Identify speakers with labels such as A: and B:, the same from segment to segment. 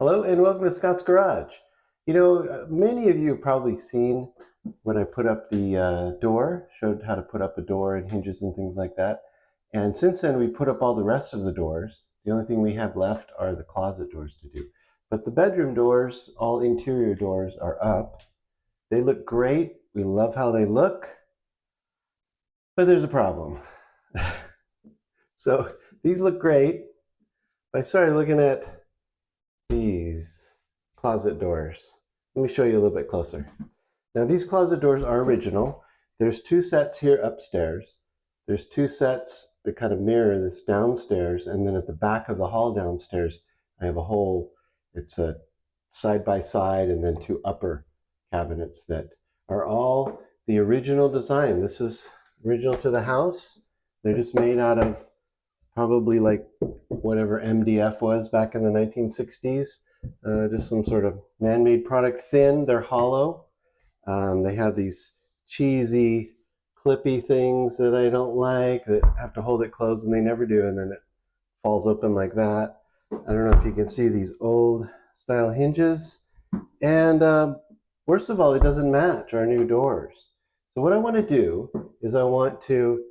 A: Hello and welcome to Scott's Garage. Many of you have probably seen when I put up the door, showed how to put up a door and hinges and things like that. And since then, we put up all the rest of the doors. The only thing we have left are the closet doors to do. But the bedroom doors, all interior doors, are up. They look great. We love how they look. But there's a problem. So these look great. I started looking at these closet doors. Let me show you a little bit closer. Now these closet doors are original. There's two sets here upstairs. There's two sets that kind of mirror this downstairs, and then at the back of the hall downstairs, I have a whole, it's a side by side and then two upper cabinets that are all the original design. This is original to the house. They're just made out of probably like whatever MDF was back in the 1960s. Just some sort of man-made product, thin, they're hollow. They have these cheesy, clippy things that I don't like that have to hold it closed, and they never do, and then it falls open like that. I don't know if you can see these old style hinges. And worst of all, it doesn't match our new doors. So what I want to do is I want to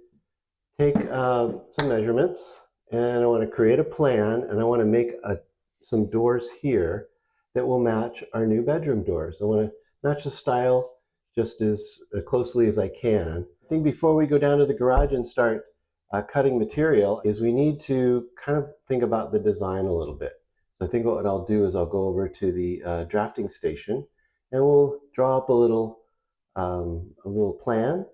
A: take some measurements, and I want to create a plan, and I want to make some doors here that will match our new bedroom doors. I want to match the style just as closely as I can. I think before we go down to the garage and start cutting material is we need to kind of think about the design a little bit. So I think what I'll do is I'll go over to the drafting station and we'll draw up a little plan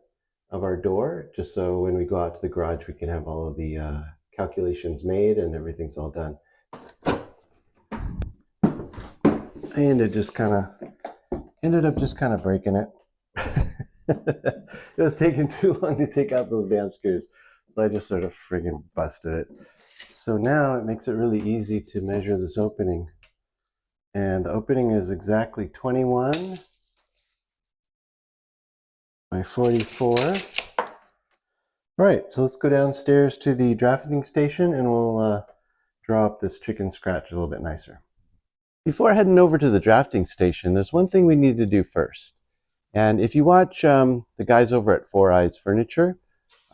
A: of our door, just so when we go out to the garage we can have all of the calculations made and everything's all done. I ended up just kind of breaking it. It was taking too long to take out those damn screws, so I just sort of friggin' busted it. So now it makes it really easy to measure this opening, and the opening is exactly 21 by 44. Right, so let's go downstairs to the drafting station and we'll draw up this chicken scratch a little bit nicer. Before heading over to the drafting station, there's one thing we need to do first. And if you watch the guys over at Four Eyes Furniture,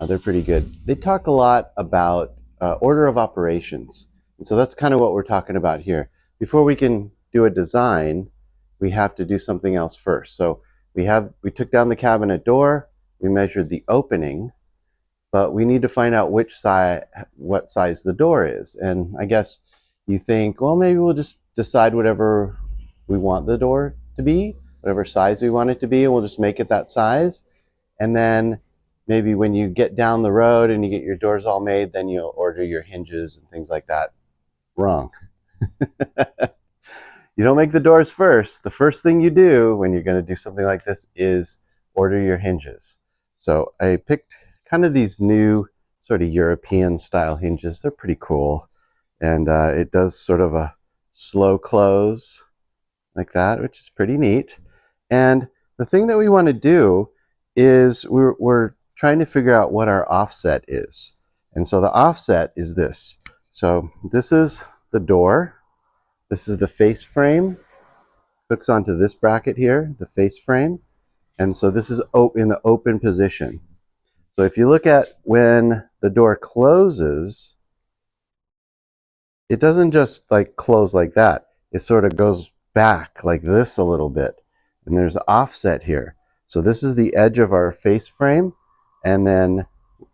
A: they're pretty good. They talk a lot about order of operations. And so that's kind of what we're talking about here. Before we can do a design, we have to do something else first. So we took down the cabinet door, we measured the opening, but we need to find out what size the door is. And I guess you think, well, maybe we'll just decide whatever we want the door to be, whatever size we want it to be, and we'll just make it that size. And then maybe when you get down the road and you get your doors all made, then you'll order your hinges and things like that. Wrong. You don't make the doors first. The first thing you do when you're going to do something like this is order your hinges. So I picked kind of these new sort of European style hinges. They're pretty cool. And it does sort of a slow close like that, which is pretty neat. And the thing that we want to do is we're trying to figure out what our offset is. And so the offset is this. So this is the door. This is the face frame. Hooks onto this bracket here, the face frame. And so this is in the open position. So if you look at when the door closes, it doesn't just like close like that. It sort of goes back like this a little bit. And there's an offset here. So this is the edge of our face frame. And then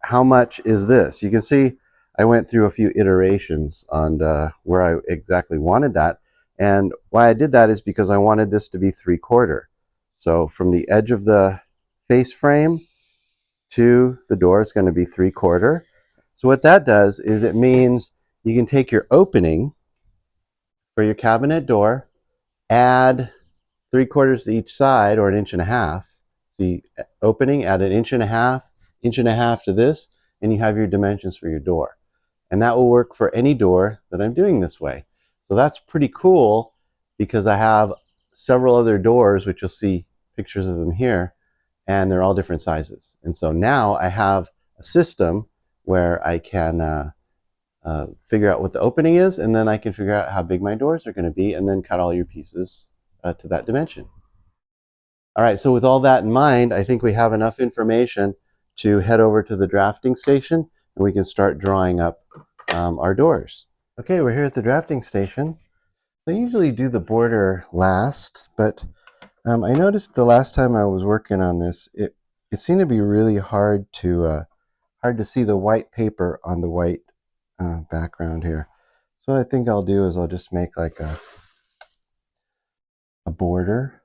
A: how much is this? You can see I went through a few iterations on where I exactly wanted that. And why I did that is because I wanted this to be 3/4. So from the edge of the face frame to the door, it's going to be 3/4. So what that does is it means you can take your opening for your cabinet door, add 3/4 to each side, or 1.5 inches. So you opening, add 1.5 inches to this, and you have your dimensions for your door. And that will work for any door that I'm doing this way. So that's pretty cool because I have several other doors, which you'll see pictures of them here, and they're all different sizes. And so now I have a system where I can figure out what the opening is, and then I can figure out how big my doors are going to be, and then cut all your pieces to that dimension. All right, so with all that in mind, I think we have enough information to head over to the drafting station, and we can start drawing up our doors. Okay, we're here at the drafting station. I usually do the border last, but I noticed the last time I was working on this, it seemed to be really hard to see the white paper on the white background here. So what I think I'll do is I'll just make like a border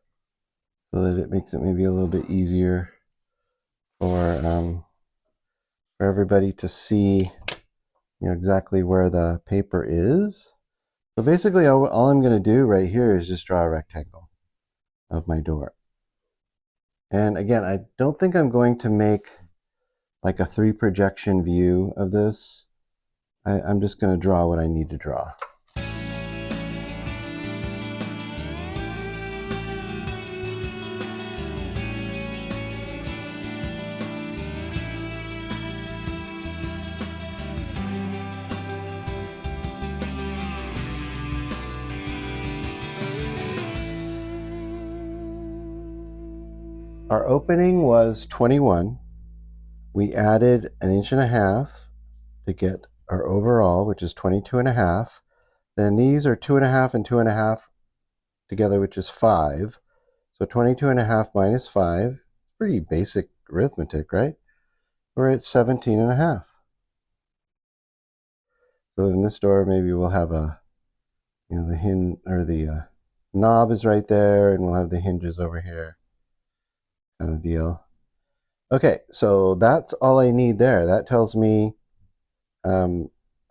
A: so that it makes it maybe a little bit easier for everybody to see, you know, exactly where the paper is. So basically all I'm going to do right here is just draw a rectangle of my door. And again, I don't think I'm going to make like a 3 projection view of this. I'm just going to draw what I need to draw. Our opening was 21. We added 1.5 inches to get our overall, which is 22.5. Then these are 2.5 and 2.5 together, which is 5. So 22.5 minus 5, pretty basic arithmetic, right? We're at 17.5. So in this door, maybe we'll have a, you know, the hinge or the knob is right there, and we'll have the hinges over here, kind of deal. Okay, so that's all I need there. That tells me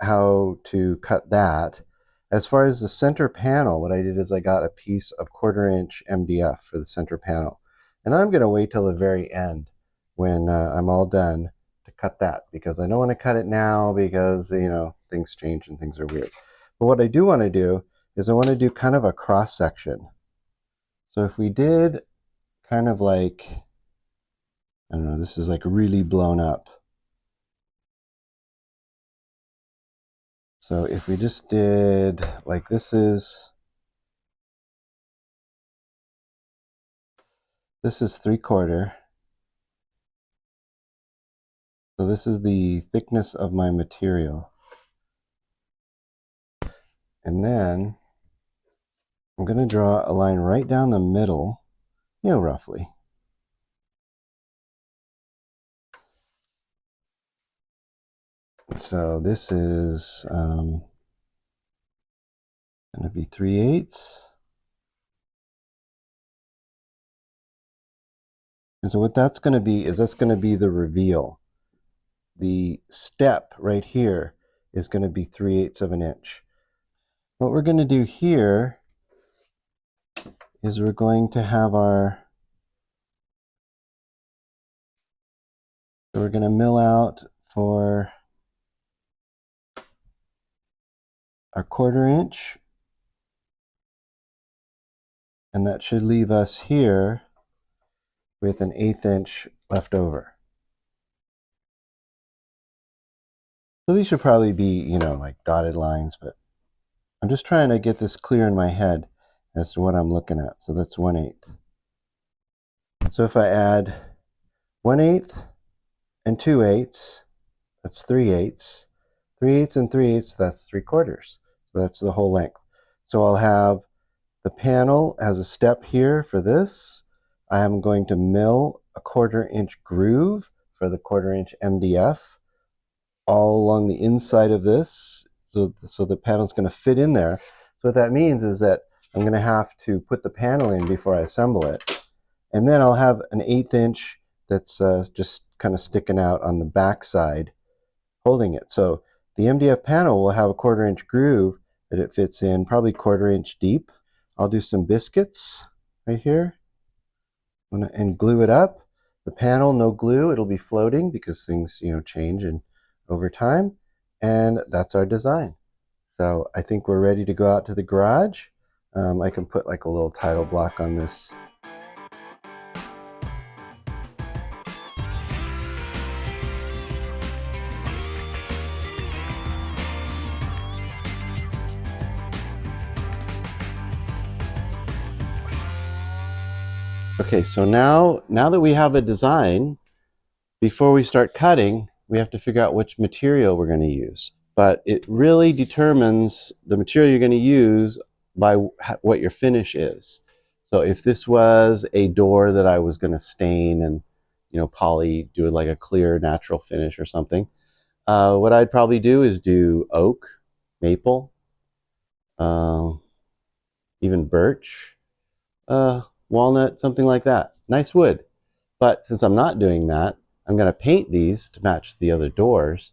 A: how to cut that. As far as the center panel, what I did is I got a piece of 1/4 inch MDF for the center panel. And I'm going to wait till the very end when I'm all done to cut that, because I don't want to cut it now because, you know, things change and things are weird. But what I do want to do is I want to do kind of a cross section. So if we did kind of like, I don't know, this is like really blown up. So if we just did like this is 3/4. So this is the thickness of my material. And then I'm going to draw a line right down the middle, you know, roughly. So this is going to be 3/8. And so what that's going to be is that's going to be the reveal. The step right here is going to be 3/8 of an inch. What we're going to do here is we're going to have our, so we're going to mill out for our 1/4 inch, and that should leave us here with an 1/8 inch left over. So these should probably be, you know, like dotted lines, but I'm just trying to get this clear in my head as to what I'm looking at. So that's 1/8. So if I add 1/8 and 2/8, that's 3/8. 3/8 and 3/8, that's 3/4. So that's the whole length. So I'll have the panel as a step here for this. I am going to mill a 1/4 inch groove for the 1/4 inch MDF all along the inside of this. So the panel's going to fit in there. So what that means is that I'm going to have to put the panel in before I assemble it. And then I'll have an 1/8 inch that's just kind of sticking out on the back side, holding it. So the MDF panel will have a 1/4 inch groove that it fits in, probably 1/4 inch deep. I'll do some biscuits right here and glue it up. The panel, no glue, it'll be floating because things, you know, change and over time. And that's our design. So I think we're ready to go out to the garage. I can put like a little title block on this. Okay, so now that we have a design, before we start cutting, we have to figure out which material we're going to use. But it really determines the material you're going to use by what your finish is. So if this was a door that I was going to stain and, you know, poly, do it like a clear natural finish or something, what I'd probably do is do oak, maple, uh, even birch, walnut, something like that. Nice wood. But since I'm not doing that, I'm going to paint these to match the other doors.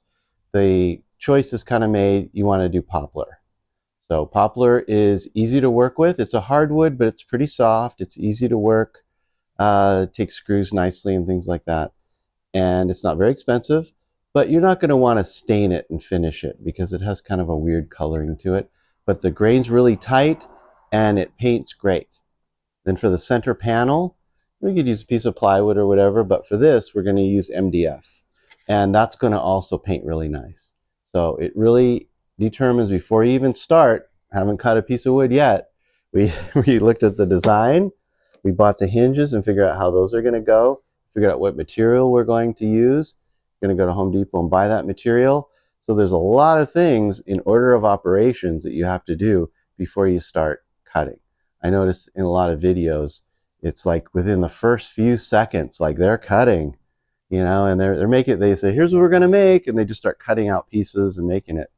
A: The choice is kind of made, you want to do poplar. So poplar is easy to work with. It's a hardwood, but it's pretty soft. It's easy to work. It takes screws nicely and things like that. And it's not very expensive, but you're not going to want to stain it and finish it because it has kind of a weird coloring to it. But the grain's really tight and it paints great. Then for the center panel, we could use a piece of plywood or whatever, but for this, we're going to use MDF. And that's going to also paint really nice. So it really determines before you even start, haven't cut a piece of wood yet, we looked at the design, we bought the hinges and figured out how those are going to go, figured out what material we're going to use, going to go to Home Depot and buy that material. So there's a lot of things in order of operations that you have to do before you start cutting. I noticed in a lot of videos, it's like within the first few seconds, like they're cutting, you know, and they're making, they say, here's what we're going to make. And they just start cutting out pieces and making it.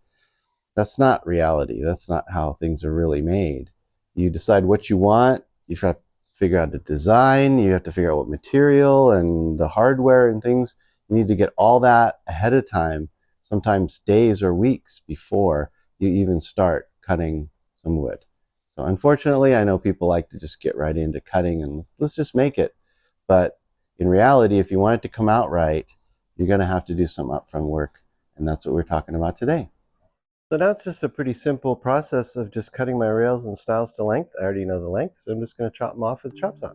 A: That's not reality. That's not how things are really made. You decide what you want. You have to figure out the design. You have to figure out what material and the hardware and things. You need to get all that ahead of time, sometimes days or weeks before you even start cutting some wood. So unfortunately, I know people like to just get right into cutting and let's just make it. But in reality, if you want it to come out right, you're going to have to do some upfront work. And that's what we're talking about today. So now it's just a pretty simple process of just cutting my rails and stiles to length. I already know the length, so I'm just going to chop them off with the chop saw.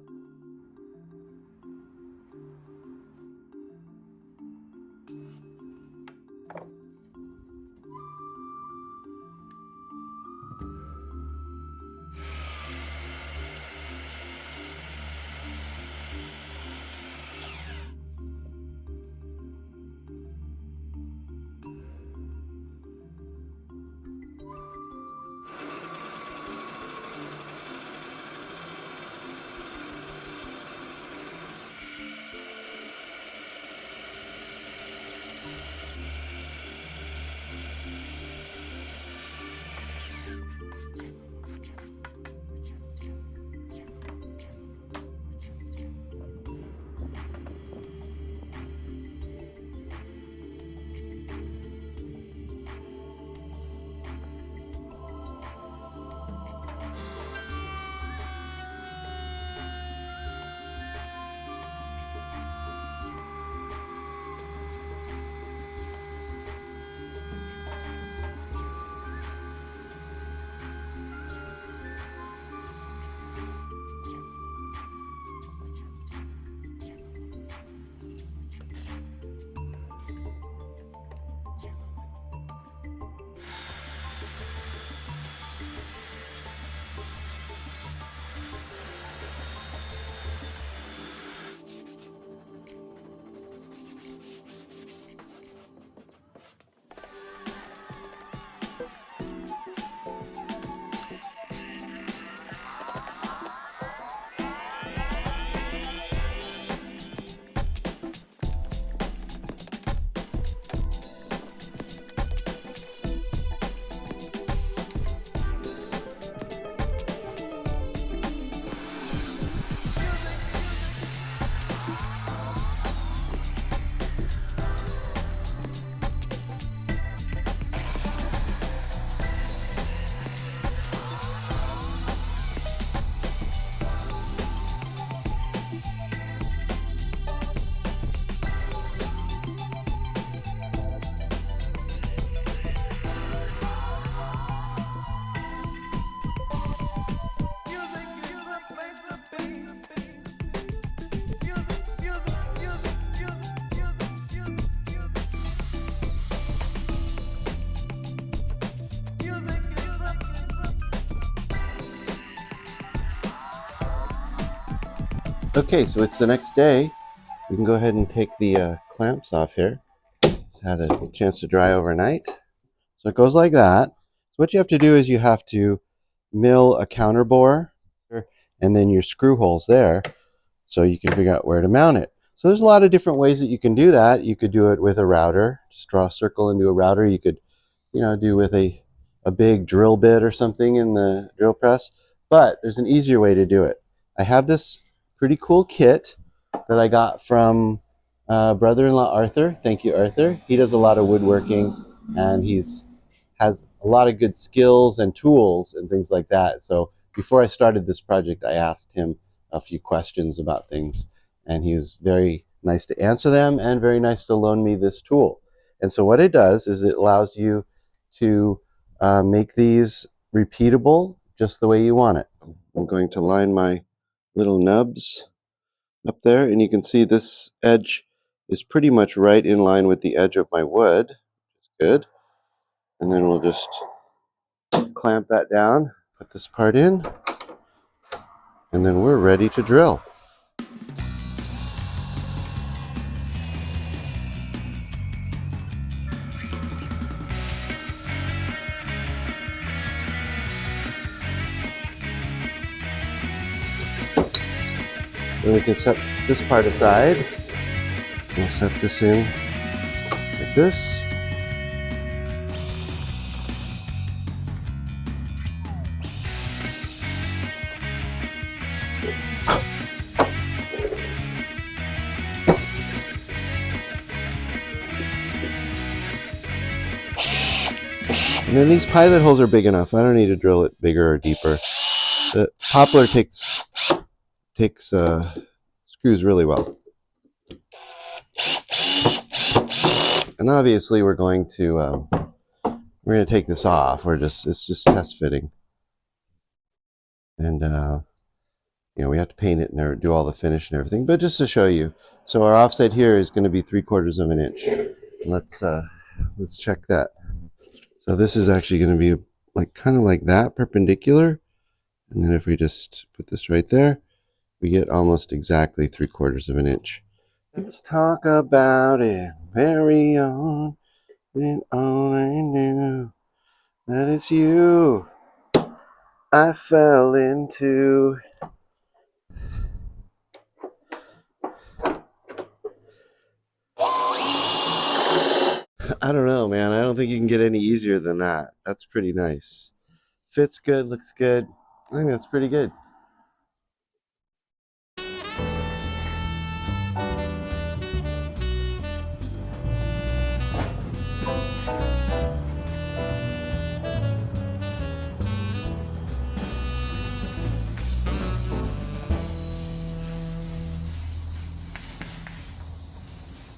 A: Okay, so it's the next day. We can go ahead and take the clamps off here. It's had a chance to dry overnight. So it goes like that. So what you have to do is you have to mill a counter bore and then your screw holes there so you can figure out where to mount it. So there's a lot of different ways that you can do that. You could do it with a router, just draw a circle into a router. You could, do with a big drill bit or something in the drill press. But there's an easier way to do it. I have this pretty cool kit that I got from brother-in-law Arthur. Thank you, Arthur. He does a lot of woodworking, and has a lot of good skills and tools and things like that. So before I started this project, I asked him a few questions about things, and he was very nice to answer them and very nice to loan me this tool. And so what it does is it allows you to make these repeatable just the way you want it. I'm going to line my little nubs up there, and you can see this edge is pretty much right in line with the edge of my wood. Good. And then we'll just clamp that down, put this part in, and then we're ready to drill. Then we can set this part aside. We'll set this in like this. And then these pilot holes are big enough. I don't need to drill it bigger or deeper. The poplar takes screws really well. And obviously we're going to take this off. It's just test fitting. And we have to paint it and do all the finish and everything. But just to show you, so our offset here is going to be 3/4 of an inch. Let's check that. So this is actually going to be kind of like that, perpendicular. And then if we just put this right there, we get almost exactly 3/4 of an inch. Let's talk about it. Very on, and all I knew that it's you I fell into. I don't know, man. I don't think you can get any easier than that. That's pretty nice. Fits good, looks good. I think that's pretty good.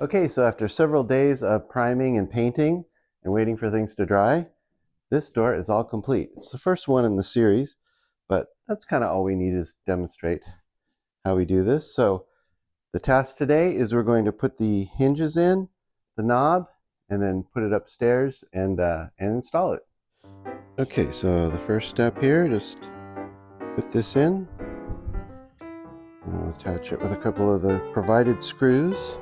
A: Okay, so after several days of priming and painting and waiting for things to dry, this door is all complete. It's the first one in the series, but that's kind of all we need is demonstrate how we do this. So the task today is we're going to put the hinges in, the knob, and then put it upstairs and install it. Okay, so the first step here, just put this in. And we'll attach it with a couple of the provided screws.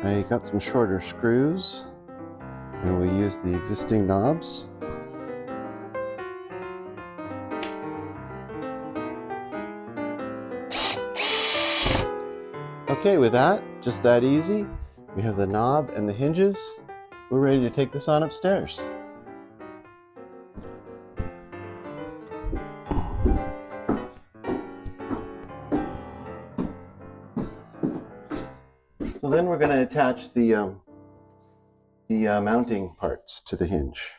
A: I got some shorter screws, and we use the existing knobs. Okay, with that, just that easy, we have the knob and the hinges. We're ready to take this on upstairs. So then we're going to attach the mounting parts to the hinge.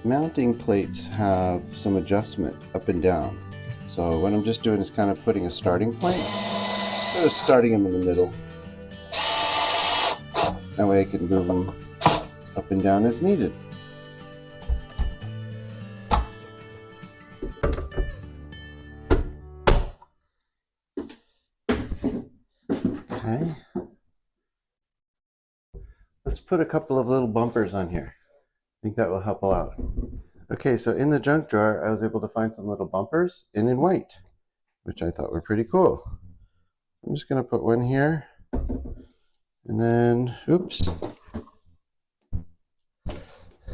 A: Mounting plates have some adjustment up and down. So what I'm just doing is kind of putting a starting point. Just starting them in the middle. That way I can move them up and down as needed. Okay. Let's put a couple of little bumpers on here. I think that will help a lot. Okay, so in the junk drawer, I was able to find some little bumpers in white, which I thought were pretty cool. I'm just gonna put one here, and then, oops.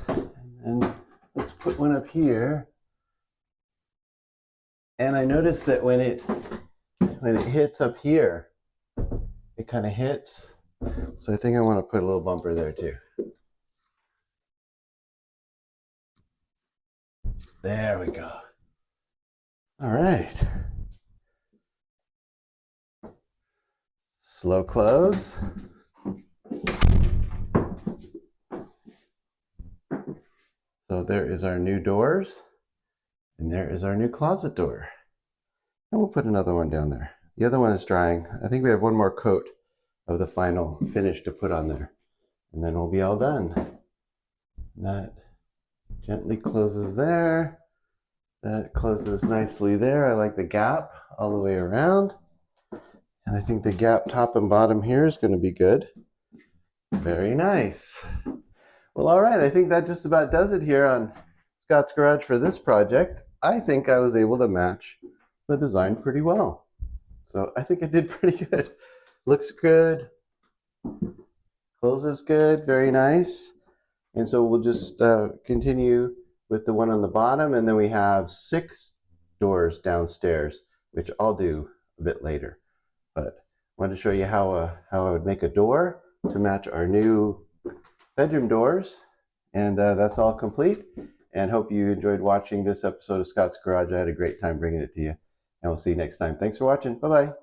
A: And then let's put one up here. And I noticed that when it hits up here, it kind of hits. So I think I want to put a little bumper there too. There we go. All right. Slow close. So there is our new doors, and there is our new closet door. And we'll put another one down there. The other one is drying. I think we have one more coat of the final finish to put on there, and then we'll be all done. And that gently closes there. That closes nicely there. I like the gap all the way around. And I think the gap top and bottom here is going to be good. Very nice. Well, all right. I think that just about does it here on Scott's Garage for this project. I think I was able to match the design pretty well. So I think I did pretty good. Looks good. Closes good. Very nice. And so we'll just continue with the one on the bottom, and then we have 6 doors downstairs, which I'll do a bit later. But I wanted to show you how I would make a door to match our new bedroom doors. And that's all complete. And hope you enjoyed watching this episode of Scott's Garage. I had a great time bringing it to you. And we'll see you next time. Thanks for watching. Bye-bye.